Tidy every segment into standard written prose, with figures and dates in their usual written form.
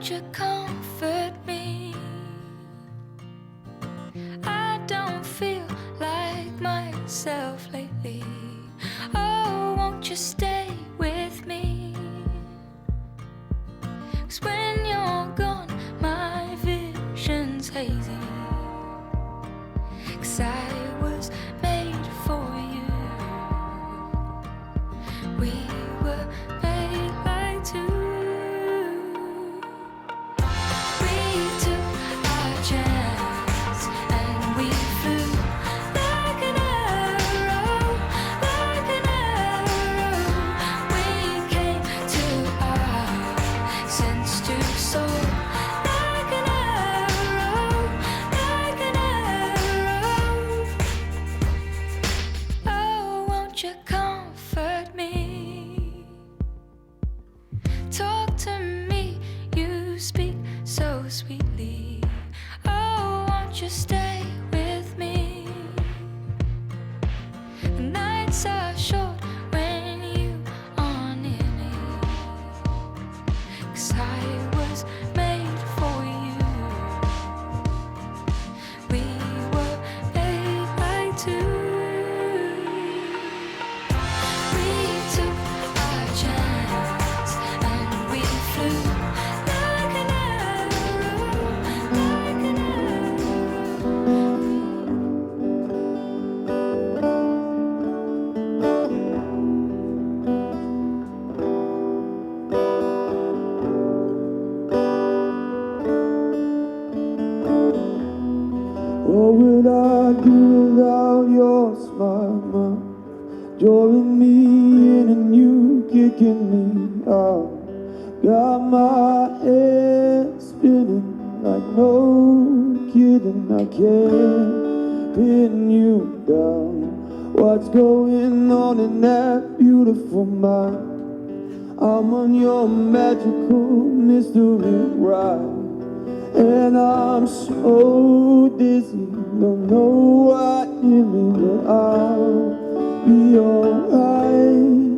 won't you comfort me? I don't feel like myself lately. Oh, won't you stay with me? 'Cause when you're gone, my vision's hazy. 'Cause I was made for you. We were made like two. We took our chance and we flew like an arrow, like an arrow. We came to our sense to soar like an arrow, like an arrow. Oh, won't you comfort me? Talk to me, you speak so sweetly. Oh, won't you stay with me? The nights are short when you are near me. 'Cause I was made for you. We were made like two. We took our chance and we flew like an arrow, like an What would I do without your smile, Mom? Drawing me in and you kicking me out. Got my head spinning like no kidding. I can't pin you down. What's going on in that beautiful mind? I'm on your magical mystery ride. And I'm so dizzy, don't know what hit me, but I'll be alright.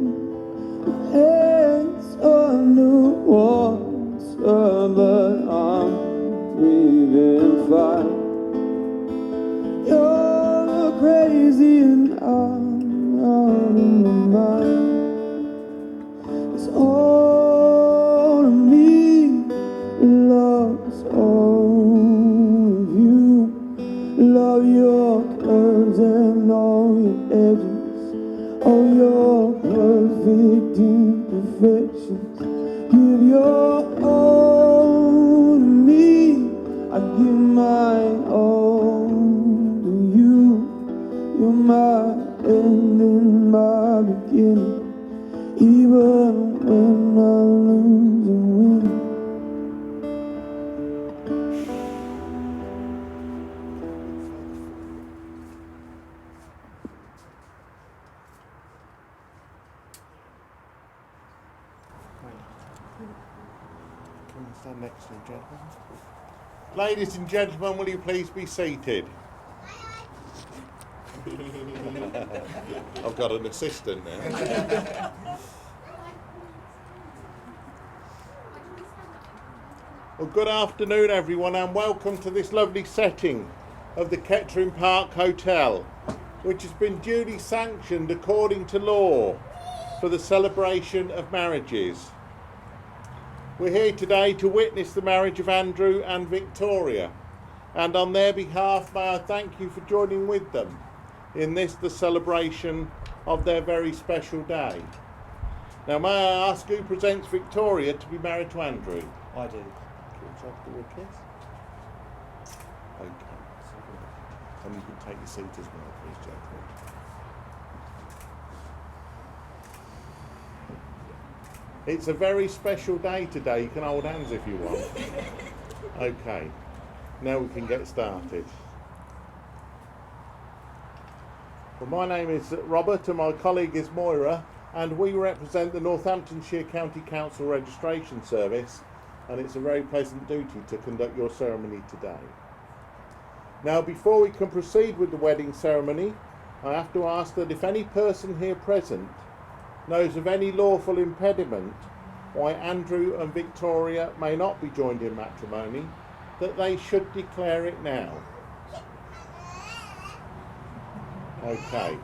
My head's underwater, but I'm breathing fine. You're crazy and I'm out of my mind. It's all of me, love's all of you. Love your curves and all your edges, all your perfect imperfections. Give your all to me, I give my all to you. You're my end and my beginning, even when I lose and win. Can we stand next to the gentleman? Ladies and gentlemen, will you please be seated? I've got an assistant now. Well, good afternoon everyone and welcome to this lovely setting of the Kettering Park Hotel, which has been duly sanctioned according to law for the celebration of marriages. We're here today to witness the marriage of Andrew and Victoria, and on their behalf may I thank you for joining with them in this, the celebration of their very special day. Now may I ask who presents Victoria to be married to Andrew? I do. Would you like to do a kiss? Okay. And you can take your seat as well, please, gentlemen. It's a very special day today. You can hold hands if you want. Okay. Now we can get started. Well, my name is Robert and my colleague is Moira, and we represent the Northamptonshire County Council Registration Service, and it's a very pleasant duty to conduct your ceremony today. Now, before we can proceed with the wedding ceremony, I have to ask that if any person here present knows of any lawful impediment why Andrew and Victoria may not be joined in matrimony, that they should declare it now. Okay.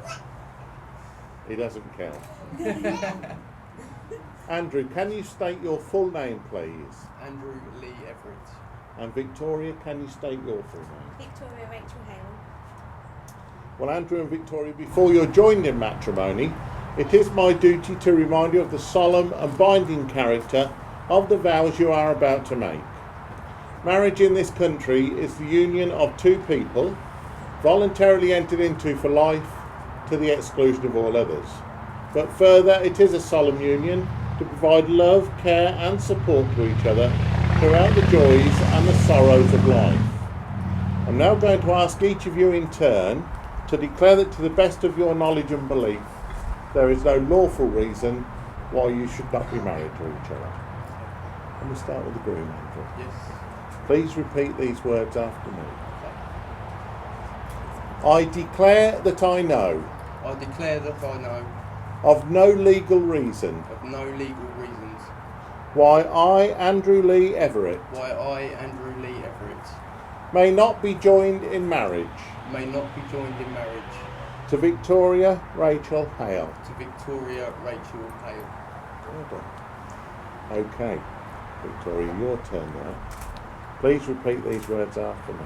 He doesn't count. Andrew, can you state your full name, please? Andrew Lee Everett. And Victoria, can you state your full name? Victoria Rachel Hale. Well, Andrew and Victoria, before you're joined in matrimony, it is my duty to remind you of the solemn and binding character of the vows you are about to make. Marriage in this country is the union of two people, voluntarily entered into for life to the exclusion of all others. But further, it is a solemn union to provide love, care and support to each other throughout the joys and the sorrows of life. I'm now going to ask each of you in turn to declare that to the best of your knowledge and belief, there is no lawful reason why you should not be married to each other. And we'll start with the groom, Andrew. Yes. Please repeat these words after me. I declare that I know, I declare that I know, of no legal reason, of no legal reasons, why I, Andrew Lee Everett, why I, Andrew Lee Everett, may not be joined in marriage may not be joined in marriage to Victoria Rachel Hale. to Victoria Rachel Hale. Well done. Okay, Victoria, your turn now. Please repeat these words after me.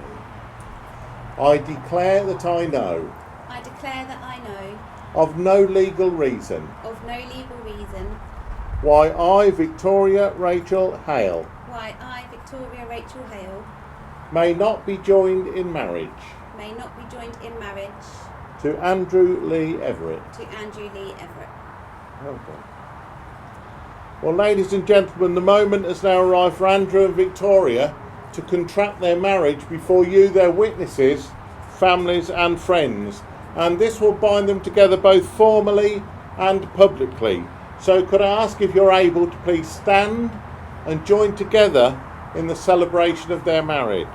I declare that I know, I declare that I know, of no legal reason, of no legal reason, why I, Victoria Rachel Hale, why I, Victoria Rachel Hale, may not be joined in marriage may not be joined in marriage to Andrew Lee Everett. to Andrew Lee Everett. Well done. Well, ladies and gentlemen, the moment has now arrived for Andrew and Victoria to contract their marriage before you, their witnesses, families and friends. And this will bind them together both formally and publicly. So could I ask if you're able to please stand and join together in the celebration of their marriage.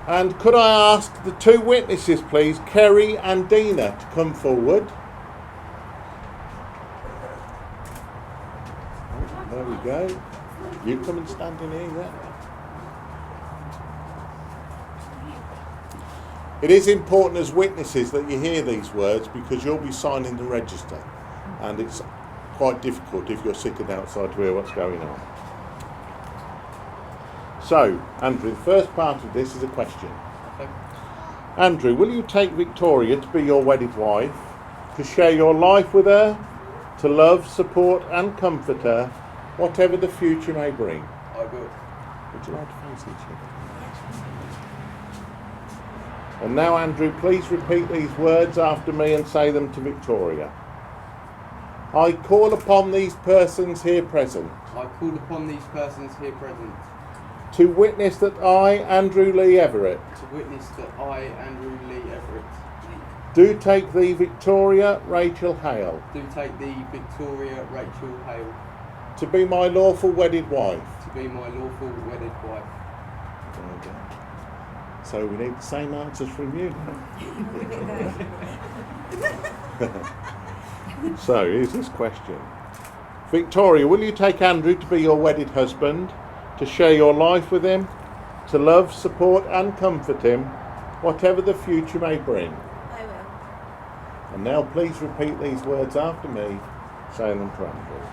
And could I ask the two witnesses, please, Kerry and Dina, to come forward. Oh, there we go. You come and stand in here, yeah. It is important as witnesses that you hear these words because you'll be signing the register. And it's quite difficult if you're sitting outside to hear what's going on. So, Andrew, the first part of this is a question. Okay. Andrew, will you take Victoria to be your wedded wife, to share your life with her, to love, support and comfort her, whatever the future may bring? I will. Would you like to face each other? And now, Andrew, please repeat these words after me and say them to Victoria. I call upon these persons here present I call upon these persons here present to witness that I, Andrew Lee Everett, to witness that I, Andrew Lee Everett, do take thee, Victoria Rachel Hale, do take thee, Victoria Rachel Hale, to be my lawful wedded wife. to be my lawful wedded wife. Well done. So we need the same answers from you now. So here's this question. Victoria, will you take Andrew to be your wedded husband, to share your life with him, to love, support and comfort him, whatever the future may bring? I will. And now please repeat these words after me, saying them to Andrew.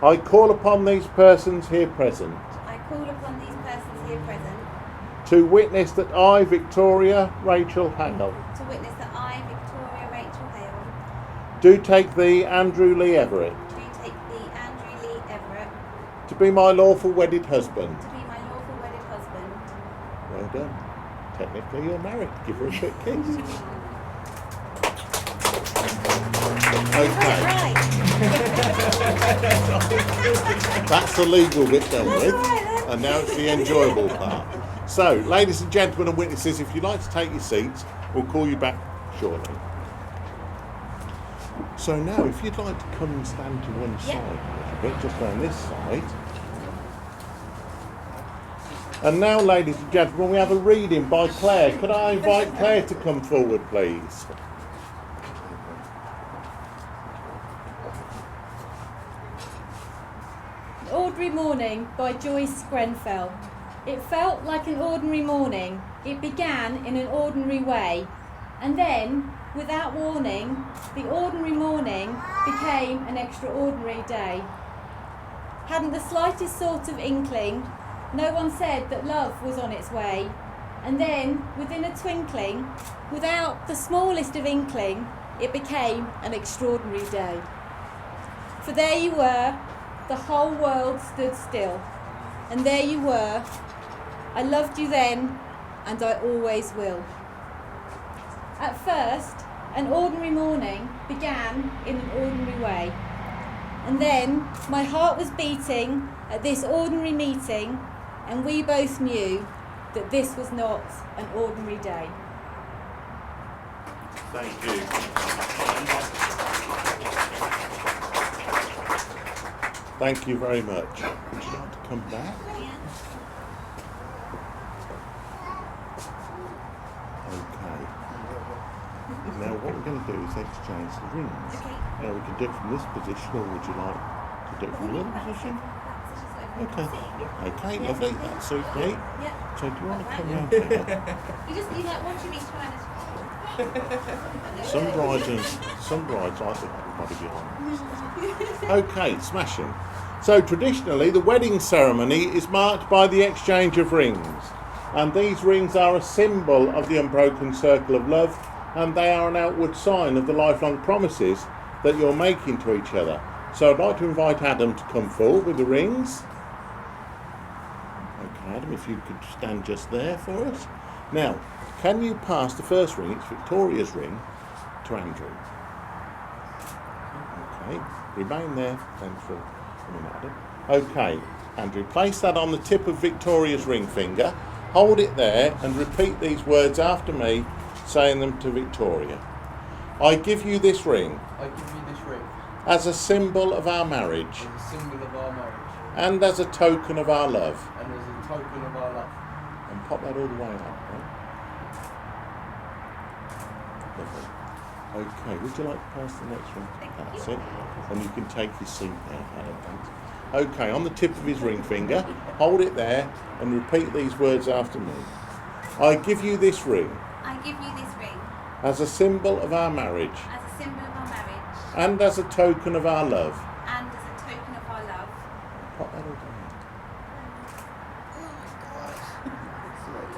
I call upon these persons here present I call upon these persons here present to witness that I, Victoria Rachel Hale, to witness that I, Victoria Rachel Hale, do take thee, Andrew Lee Everett, do take thee, Andrew Lee Everett, to be my lawful wedded husband. to be my lawful wedded husband. Well done. Technically you're married. Give her a quick kiss. Okay, Right. that's the legal bit done That's with. all right then. And now it's the enjoyable part. So, ladies and gentlemen and witnesses, if you'd like to take your seats, we'll call you back shortly. So now, if you'd like to come and stand to one side a little bit, just around this side. And now, ladies and gentlemen, we have a reading by Claire. Could I invite Claire to come forward, please? Ordinary Morning by Joyce Grenfell. It felt like an ordinary morning. It began in an ordinary way. And then, without warning, the ordinary morning became an extraordinary day. Hadn't the slightest sort of inkling, no one said that love was on its way. And then, within a twinkling, without the smallest of inkling, it became an extraordinary day. For there you were, the whole world stood still. And there you were, I loved you then, and I always will. At first, an ordinary morning began in an ordinary way. And then my heart was beating at this ordinary meeting, and we both knew that this was not an ordinary day. Thank you. Thank you very much. Would you like to come back? Okay. Now what we're going to do is exchange the rings. Okay. Now we can do it from this position, or would you like to do it from the other position? Okay. Okay, lovely. That suits me. Yeah. So do you want to come round here? You like want to be trying to. Some brides like everybody behind. Okay, smashing. So traditionally, the wedding ceremony is marked by the exchange of rings, and these rings are a symbol of the unbroken circle of love, and they are an outward sign of the lifelong promises that you're making to each other. So I'd like to invite Adam to come forward with the rings. Okay, Adam, if you could stand just there for us. Now, can you pass the first ring, it's Victoria's ring, to Andrew? Okay, remain there. Thanks for coming, Adam. Okay, Andrew, place that on the tip of Victoria's ring finger. Hold it there and repeat these words after me, saying them to Victoria. I give you this ring I give you this ring as a symbol of our marriage as a symbol of our marriage and as a token of our love. and as a token of our love. And pop that all the way up. Right? Lovely. Okay, would you like to pass the next ring? That's it. And you can take your seat now, Adam. Thanks. Okay, on the tip of his ring finger, hold it there and repeat these words after me. I give you this ring I give you this ring as a symbol of our marriage as a symbol of our marriage and as a token of our love. and as a token of our love. Pop that all down.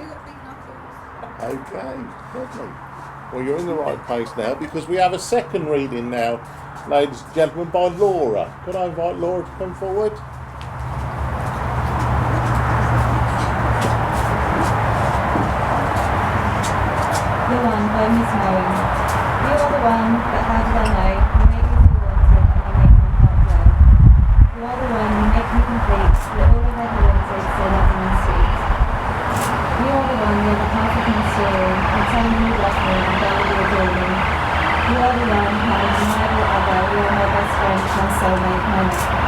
You got big knuckles. Okay, lovely. Well, you're in the right place now because we have a second reading now, ladies and gentlemen, by Laura. Could I invite Laura to come forward? The one by Miss Mary. You are the one that how did I know? You make me feel wanted and you make my heart glow. You are the one you make me complete. You're all I've ever wanted, so loving and sweet. You are the one you're the half of my story. You tell me you love me and tell me you adore me. You are the one, my undeniable other. You are my best friend, my soulmate, my lover.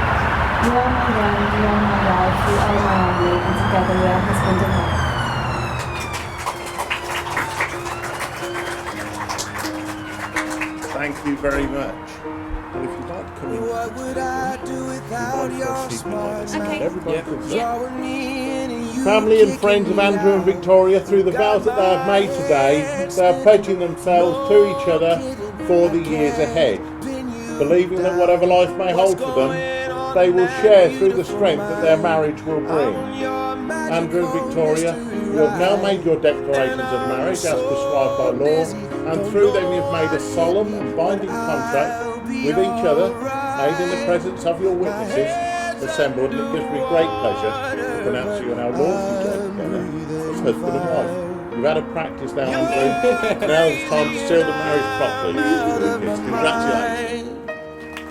You are my one, you are my love, you are my only, and together we are husband and wife. Thank you very much. And if you'd like to come in, What would I do without your smart okay. mouth? Everybody could sit. Drawing me in and you Family and kicking friends of me Andrew and out. Victoria, through the vows that they have made today, they are pledging themselves to each other for the years ahead, believing that whatever life may hold for them, they will share through the strength that their marriage will bring. Andrew and Victoria, you have now made your declarations of marriage as prescribed by law, and through them you have made a solemn and binding contract with each other, made in the presence of your witnesses assembled, and it gives me great pleasure to pronounce you now lawfully together as husband and wife. You've had a practice now, Andrew. Now it's time to seal the marriage properly. Congratulations.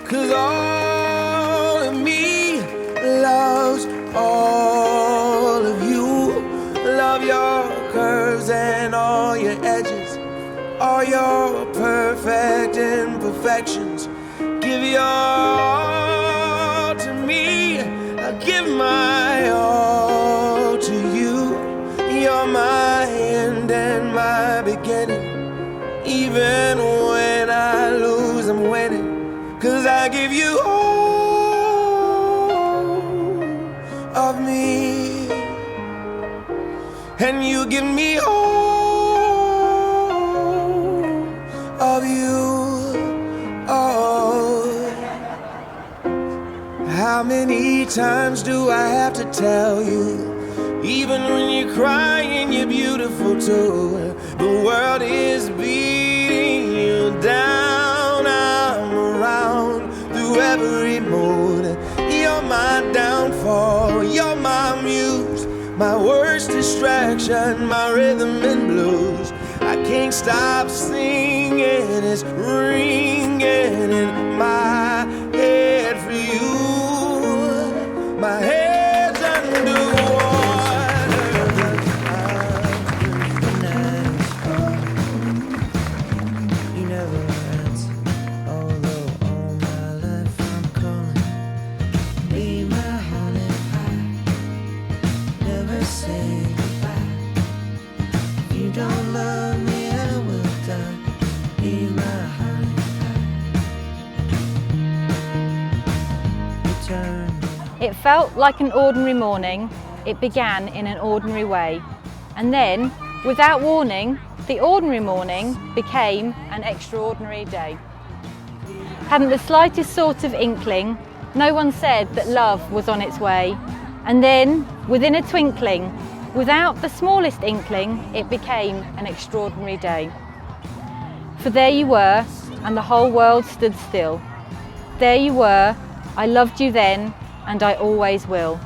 'Cause all of me loves all of you. Love your curves and all your edges, all your perfect imperfections. Give your all to me, I give my all to you. You're my end and my beginning. Even when I lose, I'm winning. 'Cause I give you all give me all of you. Oh, how many times do I have to tell you? Even when you're crying, you're beautiful too. The world is beating you down. I'm around through every mood. You're my downfall, you're my muse, my worst distraction, my rhythm and blues. I can't stop singing, it's ringing in my head for you. My head's underwater. You never answer, although all my life I'm calling. Be my honey pie, never say goodbye. If you don't love me, I will die. Be my honey pie. Return. It felt like an ordinary morning. It began in an ordinary way. And then, without warning, the ordinary morning became an extraordinary day. Hadn't the slightest sort of inkling, no one said that love was on its way. And then, within a twinkling, without the smallest inkling, it became an extraordinary day. For there you were, and the whole world stood still. There you were, I loved you then, and I always will.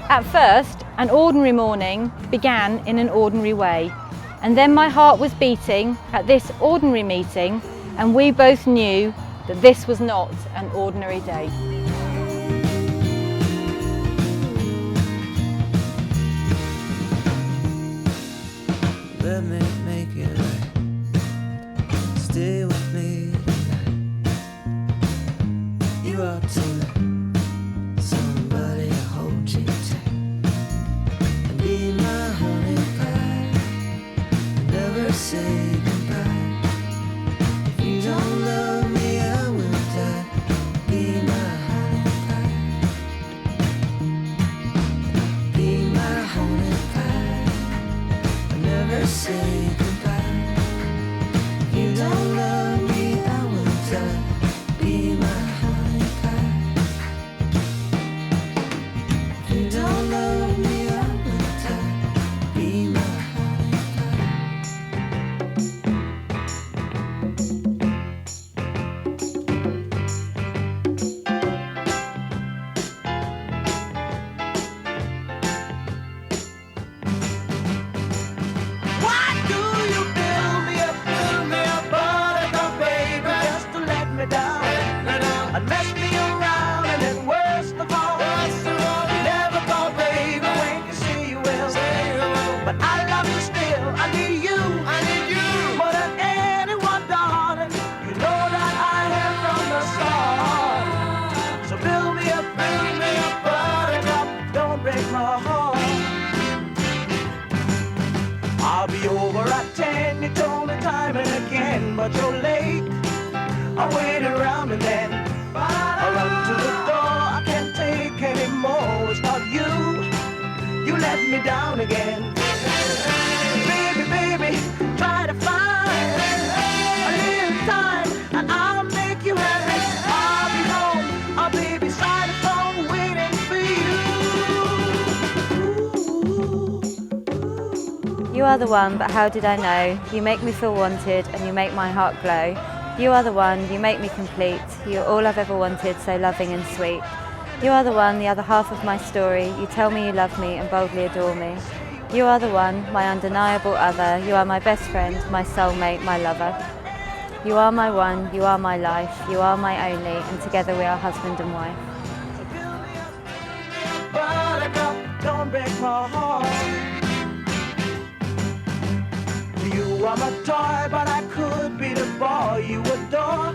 At first, an ordinary morning began in an ordinary way, and then my heart was beating at this ordinary meeting, and we both knew that this was not an ordinary day. Let me make it right. Stay with me tonight. You ought to let somebody hold you tight and be my honey pie. Never say goodbye. If you don't love me, I will die. Be my honey pie. Be my honey pie. Never say goodbye. If you don't love me, I will die. Be my honey pie. If you don't love me, I will die. Be my honey Why do you build me up, buttercup, baby, just to let me down, and mess me around, and then worst of all, you never thought, baby, when you say you will, but I love you still, I need you, more than anyone, darling, you know that I am from the start, so build me up, buttercup, don't break my heart. I'll be over at 10, you told me time and again, but you're late. I wait around and then I run to the door, I can't take anymore. It's not you, you let me down again. Baby, try to find a little time and I'll make you happy. I'll be home, I'll be beside the phone waiting for you. You are the one, but how did I know? You make me feel wanted and you make my heart glow. You are the one, you make me complete. You're all I've ever wanted, so loving and sweet. You are the one, the other half of my story. You tell me you love me and boldly adore me. You are the one, my undeniable other. You are my best friend, my soulmate, my lover. You are my one, you are my life, you are my only, and together we are husband and wife. Buttercup, don't break my heart. You are my toy, but I could be the boy you adore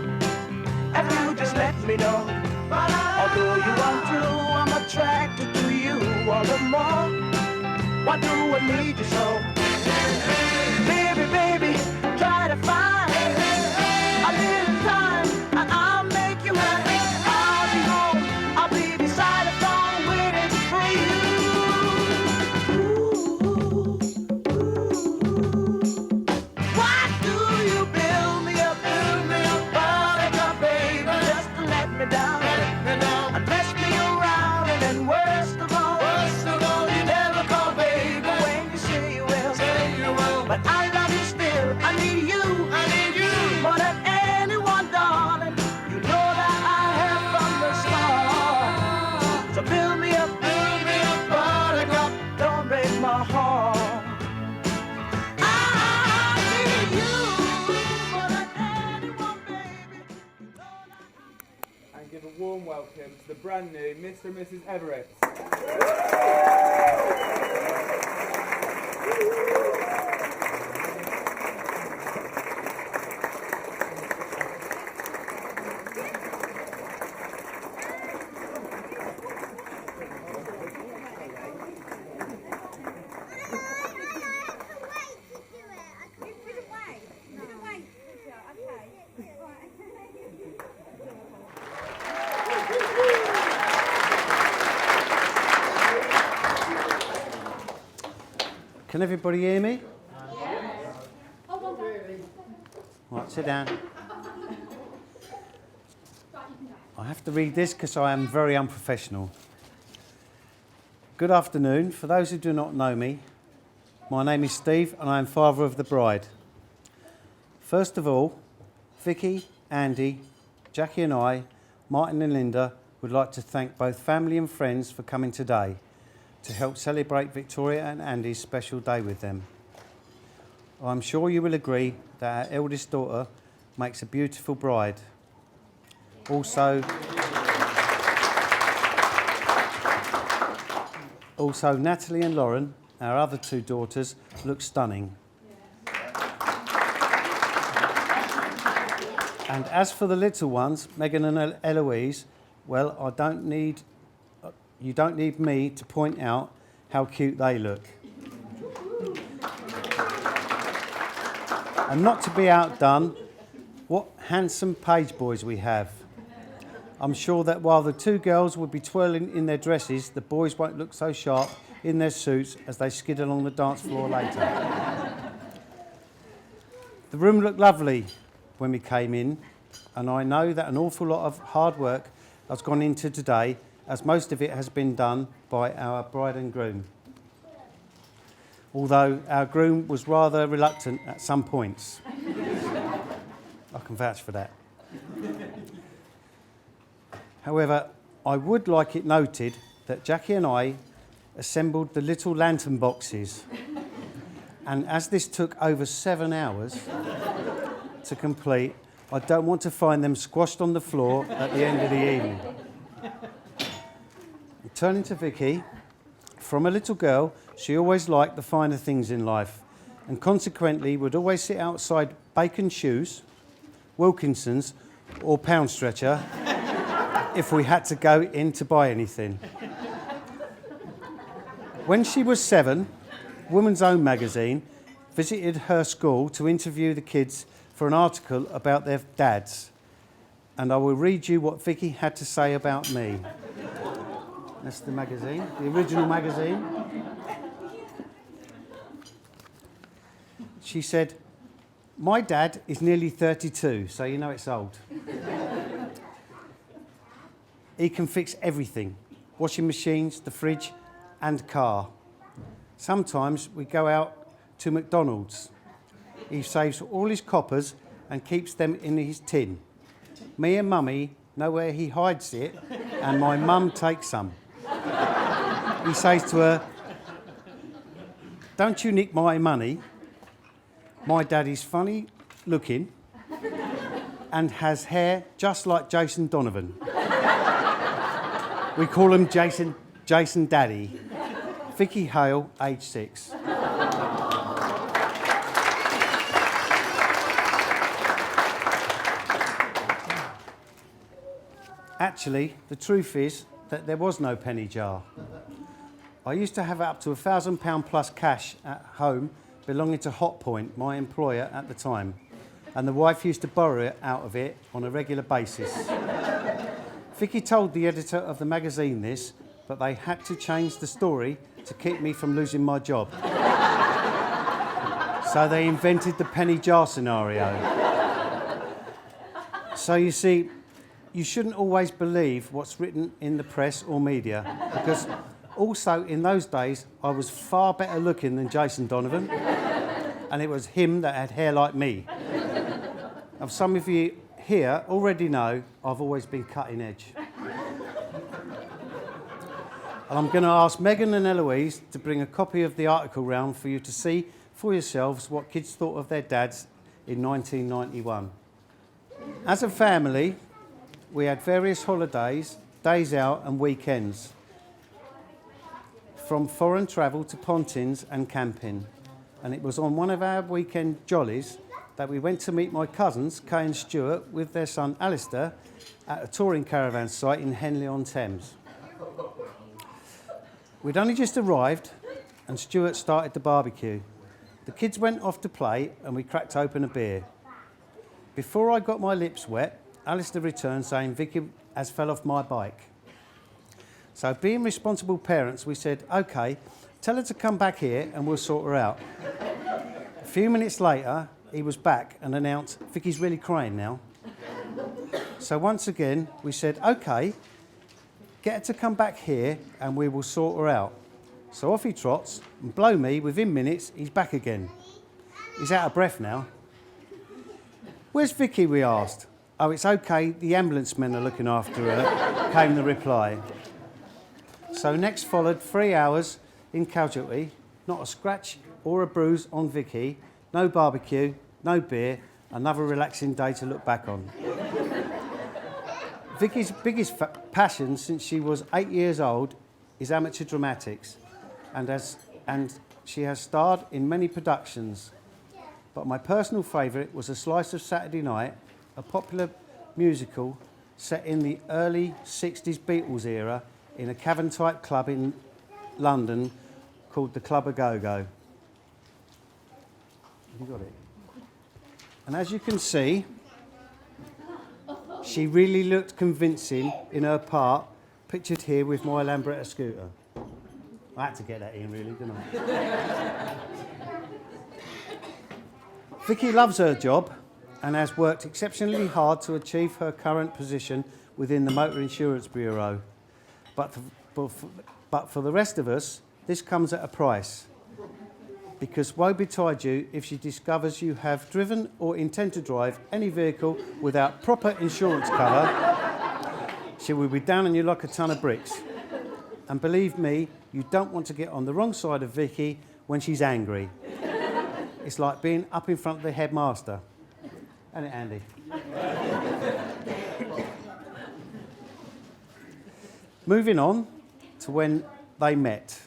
if you just let me know. Although you are true, I'm attracted to you all the more. Why do I need you so? Baby, try to find a little time and I'll make you happy. I'll be home, I'll be beside the phone waiting for you. And mess me around, and then worst of all, you never call, baby. When you say you will, but I love you still. I need you more than anyone, darling. You know that I have from the start. So build me up, buttercup. Don't break my heart. I need you more than anyone, baby. And give a warm welcome to the brand new Mr. and Mrs. Everett. Can everybody hear me? Right, sit down. I have to read this because I am very unprofessional. Good afternoon. For those who do not know me, my name is Steve and I am father of the bride. First of all, Vicky, Andy, Jackie and I, Martin and Linda, would like to thank both family and friends for coming today to help celebrate Victoria and Andy's special day with them. I'm sure you will agree that our eldest daughter makes a beautiful bride. Also, Natalie and Lauren, our other two daughters, look stunning. And as for the little ones, Megan and Eloise, well, you don't need me to point out how cute they look. And not to be outdone, what handsome page boys we have. I'm sure that while the two girls will be twirling in their dresses, the boys won't look so sharp in their suits as they skid along the dance floor later. The room looked lovely when we came in, and I know that an awful lot of hard work has gone into today, as most of it has been done by our bride and groom. Although our groom was rather reluctant at some points. I can vouch for that. However, I would like it noted that Jackie and I assembled the little lantern boxes. And as this took over 7 hours to complete, I don't want to find them squashed on the floor at the end of the evening. Turning to Vicky, from a little girl, she always liked the finer things in life and consequently would always sit outside Bacon Shoes, Wilkinson's or Pound Stretcher if we had to go in to buy anything. When she was 7, Woman's Own magazine visited her school to interview the kids for an article about their dads. And I will read you what Vicky had to say about me. That's the magazine, the original magazine. She said, "My dad is nearly 32, so you know it's old. He can fix everything, washing machines, the fridge and car. Sometimes we go out to McDonald's. He saves all his coppers and keeps them in his tin. Me and Mummy know where he hides it and my mum takes some. He says to her, 'Don't you nick my money. My daddy's funny looking and has hair just like Jason Donovan. We call him Jason Daddy. Vicky Hale, age 6. Actually, the truth is that there was no penny jar. I used to have up to £1,000 plus cash at home belonging to Hotpoint, my employer at the time, and the wife used to borrow it out of it on a regular basis. Vicky told the editor of the magazine this, but they had to change the story to keep me from losing my job. So they invented the penny jar scenario. So you see, you shouldn't always believe what's written in the press or media, because also in those days I was far better looking than Jason Donovan, and it was him that had hair like me. And some of you here already know I've always been cutting edge. And I'm going to ask Megan and Eloise to bring a copy of the article round for you to see for yourselves what kids thought of their dads in 1991. As a family, we had various holidays, days out and weekends, from foreign travel to pontins and camping. And it was on one of our weekend jollies that we went to meet my cousins, Kay and Stuart, with their son Alistair, at a touring caravan site in Henley-on-Thames. We'd only just arrived and Stuart started the barbecue. The kids went off to play and we cracked open a beer. Before I got my lips wet, Alistair returned saying Vicky has fell off my bike. So being responsible parents, we said, OK, tell her to come back here and we'll sort her out. A few minutes later, he was back and announced, Vicky's really crying now. So once again, we said, OK, get her to come back here and we will sort her out. So off he trots, and blow me, within minutes, he's back again. He's out of breath now. Where's Vicky, we asked. Oh, it's OK, the ambulance men are looking after her, came the reply. So next followed 3 hours in casualty, not a scratch or a bruise on Vicky, no barbecue, no beer, another relaxing day to look back on. Vicky's biggest passion since she was 8 years old is amateur dramatics, and she has starred in many productions. But my personal favourite was A Slice of Saturday Night, a popular musical set in the early 60s Beatles era in a cavern-type club in London called the Club A Go-Go. Have you got it? And as you can see, she really looked convincing in her part, pictured here with my Lambretta scooter. I had to get that in, really, didn't I? Vicky loves her job and has worked exceptionally hard to achieve her current position within the Motor Insurance Bureau. But for the rest of us, this comes at a price. Because woe betide you if she discovers you have driven or intend to drive any vehicle without proper insurance cover. She will be down on you like a ton of bricks. And believe me, you don't want to get on the wrong side of Vicky when she's angry. It's like being up in front of the headmaster. Isn't it, Andy? Moving on to when they met.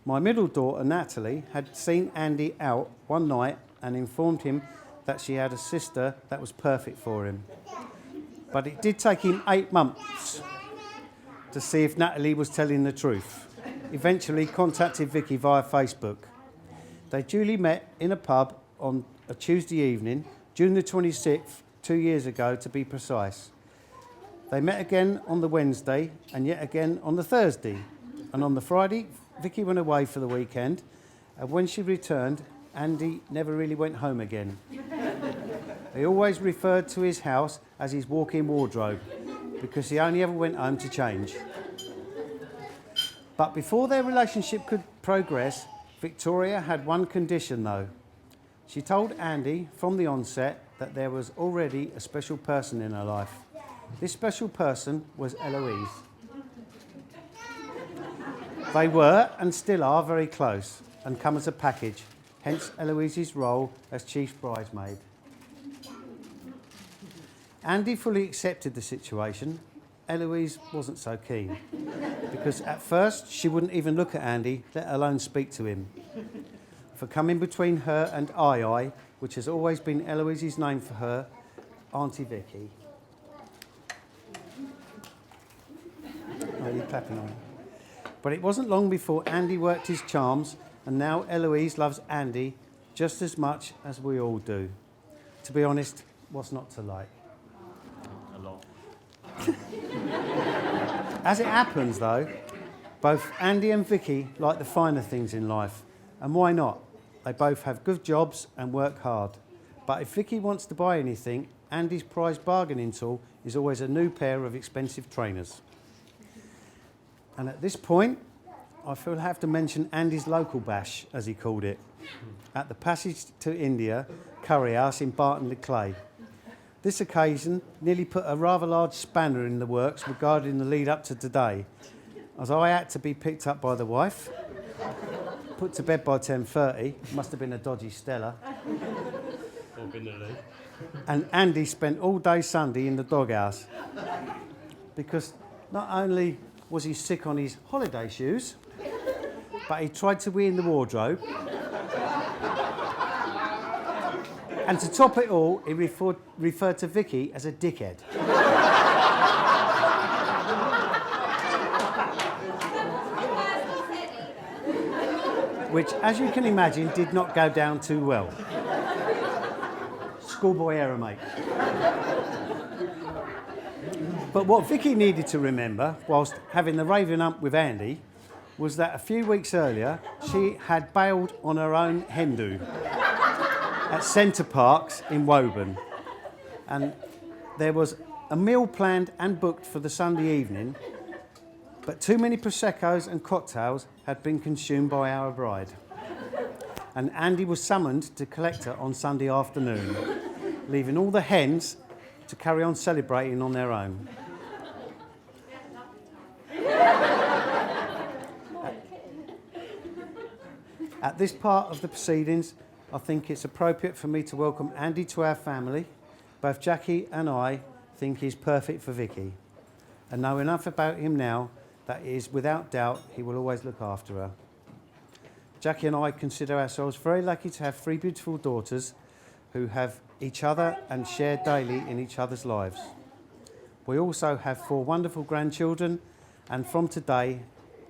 My middle daughter, Natalie, had seen Andy out one night and informed him that she had a sister that was perfect for him. But it did take him 8 months to see if Natalie was telling the truth. Eventually contacted Vicky via Facebook. They duly met in a pub on a Tuesday evening, June the 26th, 2 years ago to be precise. They met again on the Wednesday and yet again on the Thursday. And on the Friday, Vicky went away for the weekend, and when she returned, Andy never really went home again. He always referred to his house as his walk-in wardrobe, because he only ever went home to change. But before their relationship could progress, Victoria had one condition though. She told Andy from the onset that there was already a special person in her life. This special person was Eloise. They were and still are very close and come as a package, hence Eloise's role as chief bridesmaid. Andy fully accepted the situation. Eloise wasn't so keen, because at first she wouldn't even look at Andy, let alone speak to him. For coming between her and I, which has always been Eloise's name for her, Auntie Vicky. Oh, you're clapping on it. But it wasn't long before Andy worked his charms, and now Eloise loves Andy just as much as we all do. To be honest, what's not to like? A lot. As it happens, though, both Andy and Vicky like the finer things in life. And why not? They both have good jobs and work hard. But if Vicky wants to buy anything, Andy's prized bargaining tool is always a new pair of expensive trainers. And at this point, I feel I have to mention Andy's local bash, as he called it, at the Passage to India Curry House in Barton-le-Clay. This occasion nearly put a rather large spanner in the works regarding the lead up to today, as I had to be picked up by the wife, put to bed by 10:30, must have been a dodgy Stella, and Andy spent all day Sunday in the doghouse, because not only was he sick on his holiday shoes, but he tried to wee in the wardrobe. And to top it all, he referred to Vicky as a dickhead. Which, as you can imagine, did not go down too well. Schoolboy error, mate. But what Vicky needed to remember, whilst having the raving ump with Andy, was that a few weeks earlier, she had bailed on her own hen do at Centre Parks in Woburn. And there was a meal planned and booked for the Sunday evening, but too many Prosecco's and cocktails had been consumed by our bride. And Andy was summoned to collect her on Sunday afternoon, leaving all the hens to carry on celebrating on their own. At this part of the proceedings, I think it's appropriate for me to welcome Andy to our family. Both Jackie and I think he's perfect for Vicky, and know enough about him now that is without doubt he will always look after her. Jackie and I consider ourselves very lucky to have three beautiful daughters who have each other and share daily in each other's lives. We also have 4 wonderful grandchildren, and from today,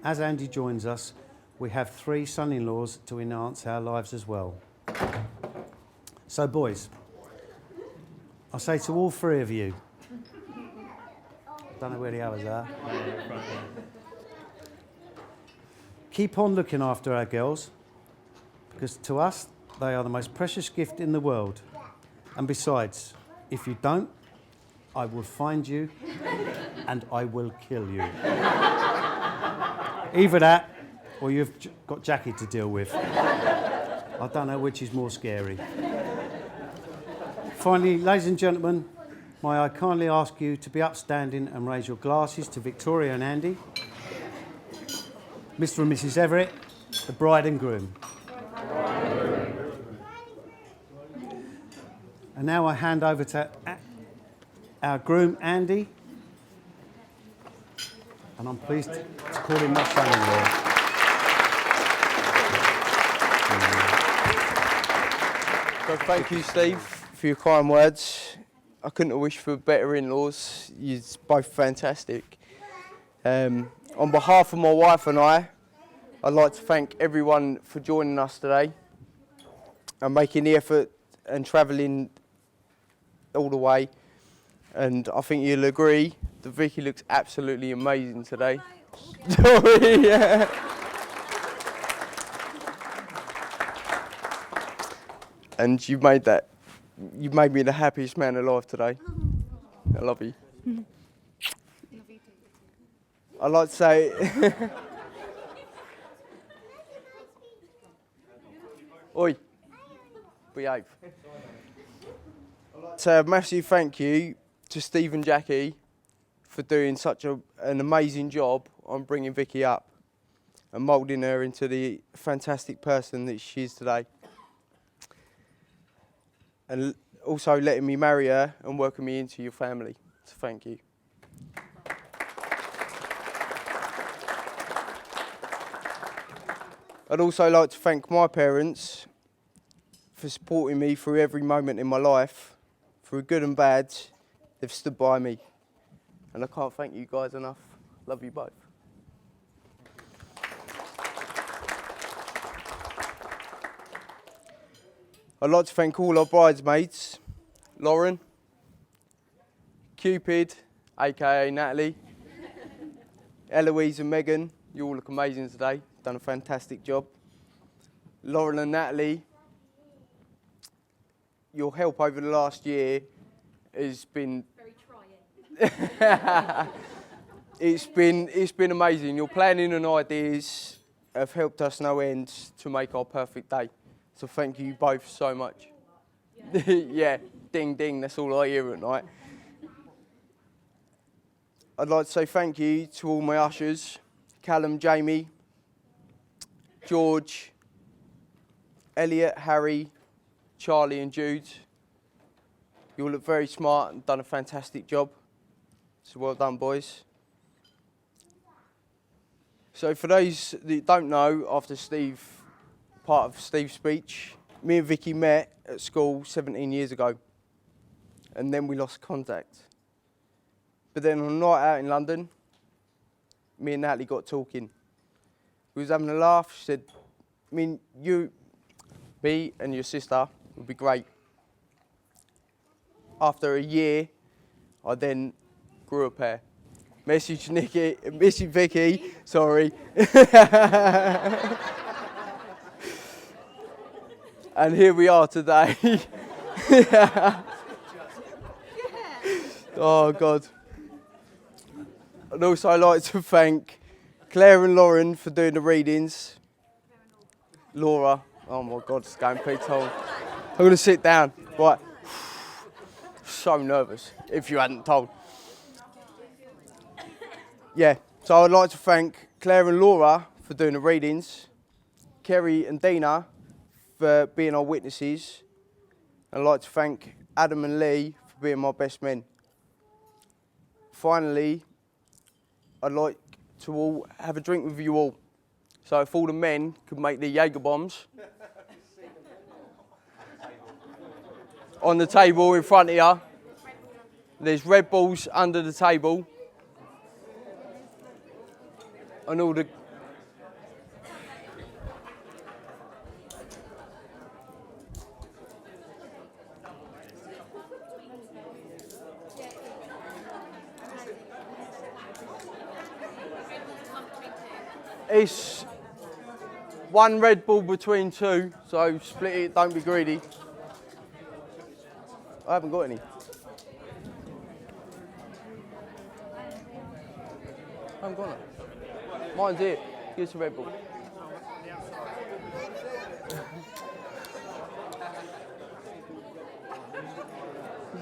as Andy joins us, we have 3 son-in-laws to enhance our lives as well. So boys, I say to all 3 of you, don't know where the others are, keep on looking after our girls, because to us, they are the most precious gift in the world. And besides, if you don't, I will find you and I will kill you. Either that, or you've got Jackie to deal with. I don't know which is more scary. Finally, ladies and gentlemen, may I kindly ask you to be upstanding and raise your glasses to Victoria and Andy, Mr. and Mrs. Everett, the bride and groom. And now I hand over to our groom, Andy, and I'm pleased to call him my son-in-law. So thank you, Steve, for your kind words. I couldn't have wished for better in-laws. You're both fantastic. On behalf of my wife and I'd like to thank everyone for joining us today and making the effort and travelling all the way. And I think you'll agree that Vicky looks absolutely amazing today. Yeah. And you made me the happiest man alive today. I love you. I'd like to say, oi, behave. I'd like to say a massive thank you to Steve and Jackie for doing such an amazing job on bringing Vicky up and moulding her into the fantastic person that she is today. And also letting me marry her and welcome me into your family. So thank you. I'd also like to thank my parents for supporting me through every moment in my life. Through good and bad, they've stood by me. And I can't thank you guys enough. Love you both. I'd like to thank all our bridesmaids, Lauren, Cupid, aka Natalie, Eloise and Megan. You all look amazing today, done a fantastic job. Lauren and Natalie, your help over the last year has been Very trying. it's been amazing. Your planning and ideas have helped us no end to make our perfect day. So thank you both so much. Yeah, ding ding, that's all I hear at night. I'd like to say thank you to all my ushers, Callum, Jamie, George, Elliot, Harry, Charlie and Jude. You all look very smart and done a fantastic job. So well done, boys. So for those that don't know, after part of Steve's speech, me and Vicky met at school 17 years ago, and then we lost contact. But then on a night out in London, me and Natalie got talking. We was having a laugh. She said, me and your sister would be great. After a year, I then grew a pair. Message Vicky, sorry. And here we are today. Oh God. And also I'd like to thank Claire and Lauren for doing the readings. Laura, oh my God, it's going pretty tall. I'm gonna sit down, right. So nervous, if you hadn't told. Yeah, so I'd like to thank Claire and Laura for doing the readings, Kerry and Dina for being our witnesses. I'd like to thank Adam and Lee for being my best men. Finally, I'd like to all have a drink with you all. So if all the men could make the Jaeger bombs on the table in front of you. There's Red Bulls under the table. And all the... It's one Red Bull between two, so split it, don't be greedy. I haven't got any. I haven't got it. Mine's here. Give us a Red Bull.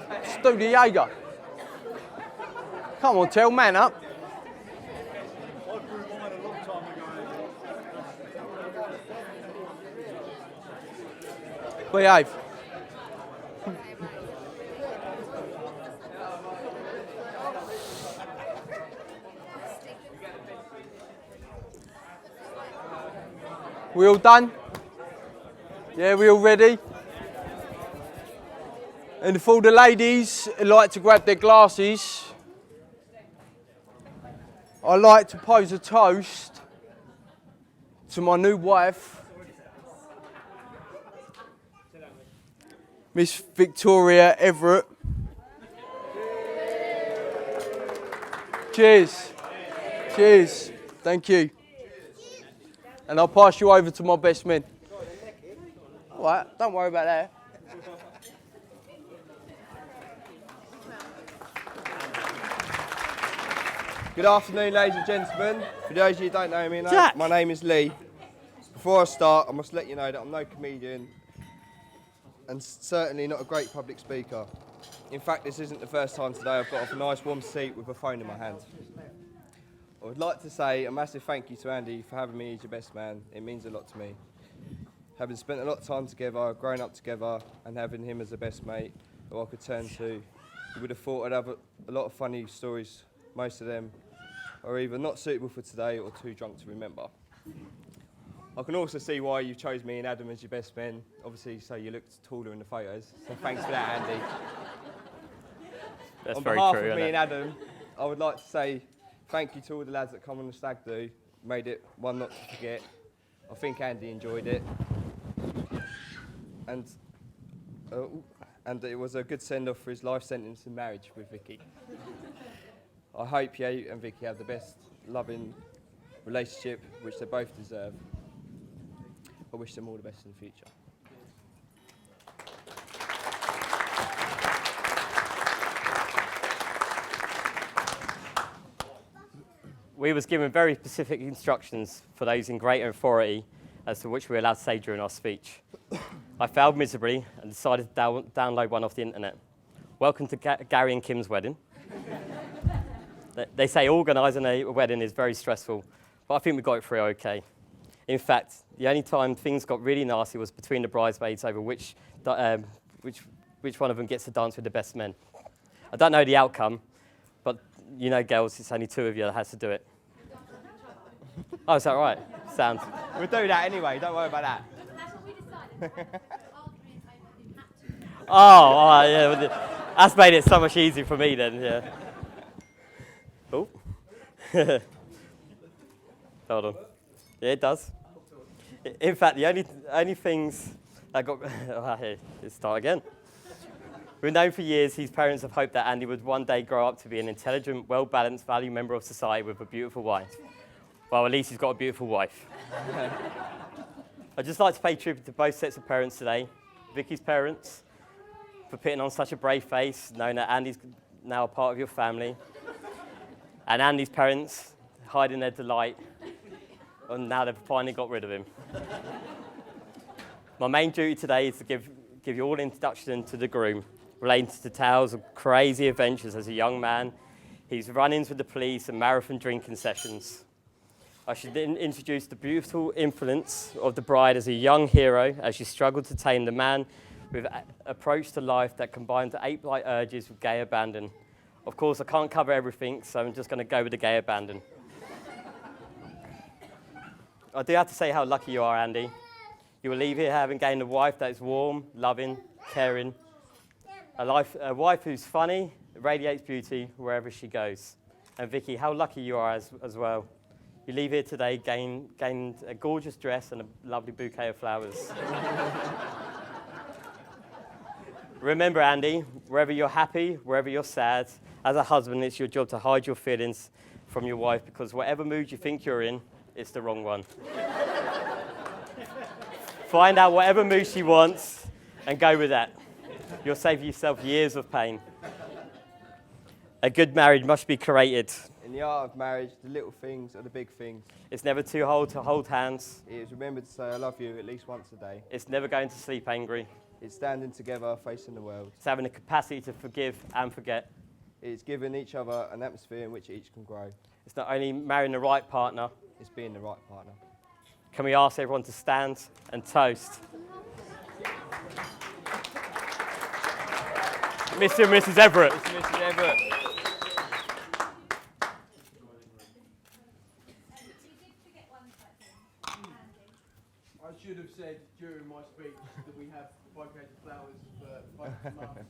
Let's do the Jaeger. Come on, tell man up. Behave. We all done? Yeah, we all ready? And if all the ladies would like to grab their glasses, I'd like to pose a toast to my new wife, Miss Victoria Everett. Cheers. Cheers. Thank you. And I'll pass you over to my best men. All right, don't worry about that. Good afternoon, ladies and gentlemen. For those of you who don't know me, Jack. my name is Lee. Before I start, I must let you know that I'm no comedian and certainly not a great public speaker. In fact, this isn't the first time today I've got off a nice warm seat with a phone in my hand. I would like to say a massive thank you to Andy for having me as your best man. It means a lot to me. Having spent a lot of time together, grown up together, and having him as a best mate who I could turn to, you would have thought I'd have a lot of funny stories. Most of them are either not suitable for today or too drunk to remember. I can also see why you chose me and Adam as your best men, obviously so you looked taller in the photos, so thanks for that, Andy. That's on very behalf true, of me isn't and it? Adam, I would like to say thank you to all the lads that come on the stag do, made it one not to forget. I think Andy enjoyed it. And it was a good send-off for his life sentence in marriage with Vicky. I hope you and Vicky have the best loving relationship, which they both deserve. I wish them all the best in the future. we was given very specific instructions for those in greater authority as to which we were allowed to say during our speech. I failed miserably and decided to download one off the internet. Welcome to Gary and Kim's wedding. They say organising a wedding is very stressful, but I think we got it through okay. In fact, the only time things got really nasty was between the bridesmaids over which one of them gets to dance with the best men. I don't know the outcome, but you know, girls, it's only 2 of you that has to do it. Oh, is that right? Sound. We'll do that anyway, don't worry about that. That's what we decided. Oh, all right, yeah. That's made it so much easier for me then, yeah. Oh. Hold on. Yeah, it does. In fact, the only things that got... Here, let's start again. We've known for years his parents have hoped that Andy would one day grow up to be an intelligent, well-balanced, valued member of society with a beautiful wife. Well, at least he's got a beautiful wife. I'd just like to pay tribute to both sets of parents today. Vicky's parents, for putting on such a brave face, knowing that Andy's now a part of your family. And Andy's parents, hiding their delight, and now they've finally got rid of him. My main duty today is to give you all an introduction to the groom, relating to tales of crazy adventures as a young man, his run-ins with the police and marathon drinking sessions. I should then introduce the beautiful influence of the bride as a young hero as she struggled to tame the man with an approach to life that combines the ape-like urges with gay abandon. Of course, I can't cover everything, so I'm just going to go with the gay abandon. I do have to say how lucky you are, Andy. You will leave here having gained a wife that is warm, loving, caring, a wife who's funny, radiates beauty wherever she goes. And Vicky, how lucky you are as well. You leave here today gained a gorgeous dress and a lovely bouquet of flowers. Remember, Andy, wherever you're happy, wherever you're sad, as a husband, it's your job to hide your feelings from your wife, because whatever mood you think you're in, it's the wrong one. Find out whatever mood she wants and go with that. You'll save yourself years of pain. A good marriage must be created. In the art of marriage, the little things are the big things. It's never too old to hold hands. It is remember to say I love you at least once a day. It's never going to sleep angry. It's standing together, facing the world. It's having the capacity to forgive and forget. It's giving each other an atmosphere in which each can grow. It's not only marrying the right partner. It's being the right partner. Can we ask everyone to stand and toast? Mr. and Mrs. Everett. Mr. and Mrs. Everett. I should have said during my speech that we have bouquets of flowers for both of us.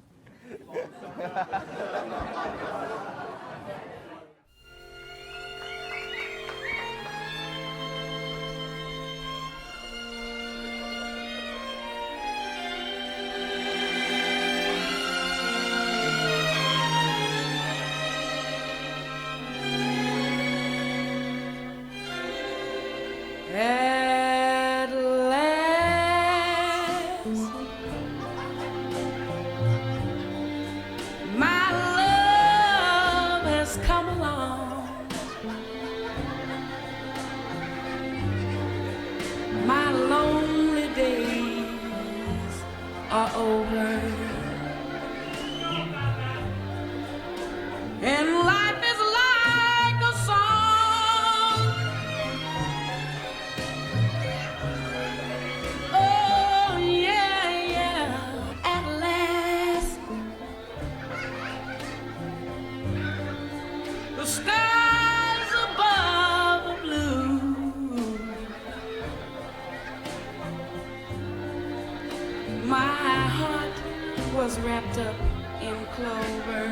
At last, my love has come along. My lonely days are over, and life is like a song. Oh yeah, yeah. At last, the skies above are blue. My heart was wrapped up in clover.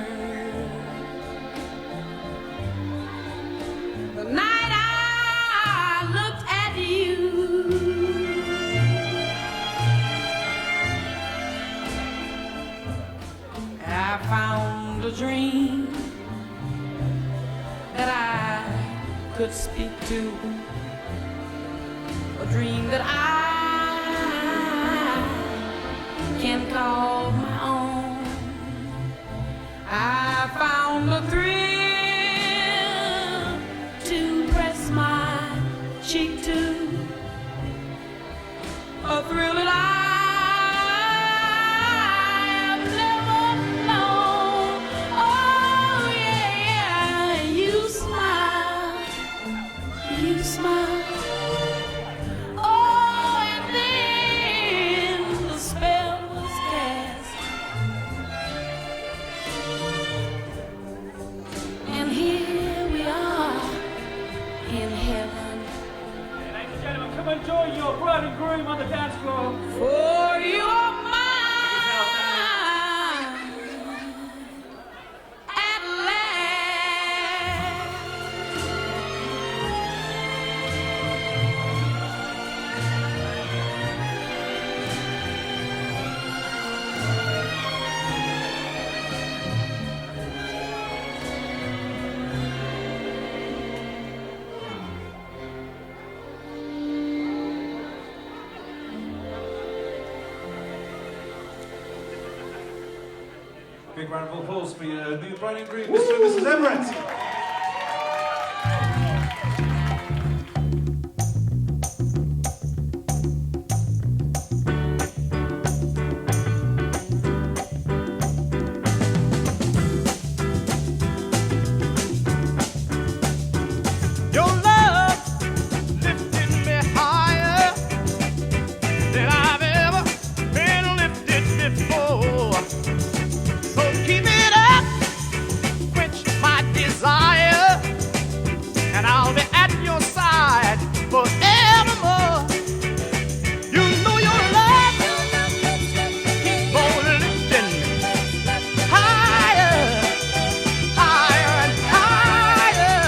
The night I looked at you, I found a dream that I could speak to, a dream that I can call my own. I found a thrill to cheek to a thrill that I have never known. Oh yeah, you smile, you smile. Oh, and then the spell was cast, and here we are in heaven. Ladies and gentlemen, come and join your bride and groom on the dance floor. For you're mine at last. Big round of applause for your new bride and groom, Mr. and Mrs. Everett. Your love lifted me higher than I've ever been lifted before. So keep it up, quench my desire, and I'll be at your side forevermore. You know your love keeps on lifting me higher, higher and higher.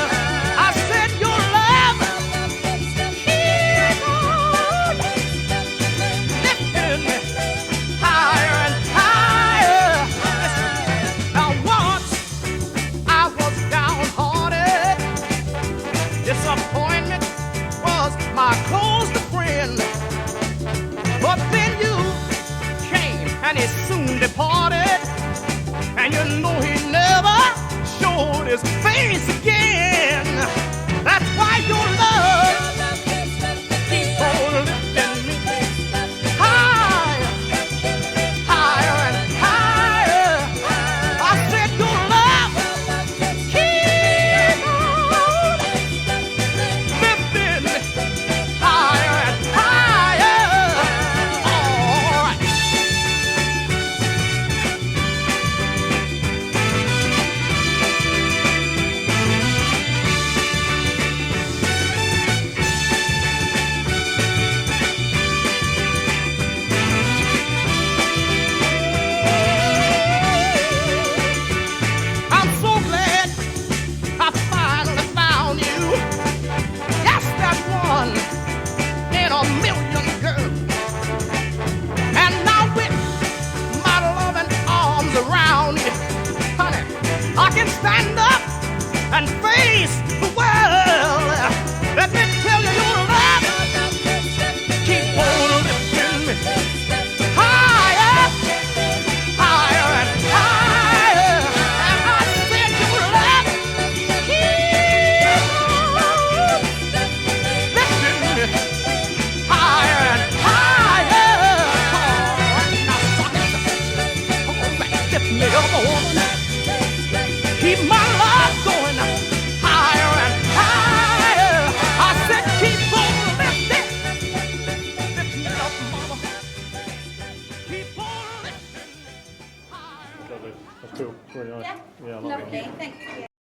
I said your love keeps on lifting me higher and higher. Now once I was downhearted, disappointment was my closest friend. But then you came and he soon departed, and you know he never showed his face again. That's why your love keeps on lifting me higher, higher and higher. I said your love keeps on lifting me higher and higher. All right. I'm so glad I finally found you. Yes, that one in a million, girl. And now with my loving arms around you, honey, I can stand up and face the world. Let me tell you, your love keep on lifting me higher, higher and higher. And I said your love keep on lifting me higher and higher. Now suck it, come on back, lift me up, woman. Keep my love going higher and higher. I said keep on lifting, lift me up, mama. Keep on lifting. That's cool. Really nice. Yeah, Yeah, I like it. lovely. Thank you.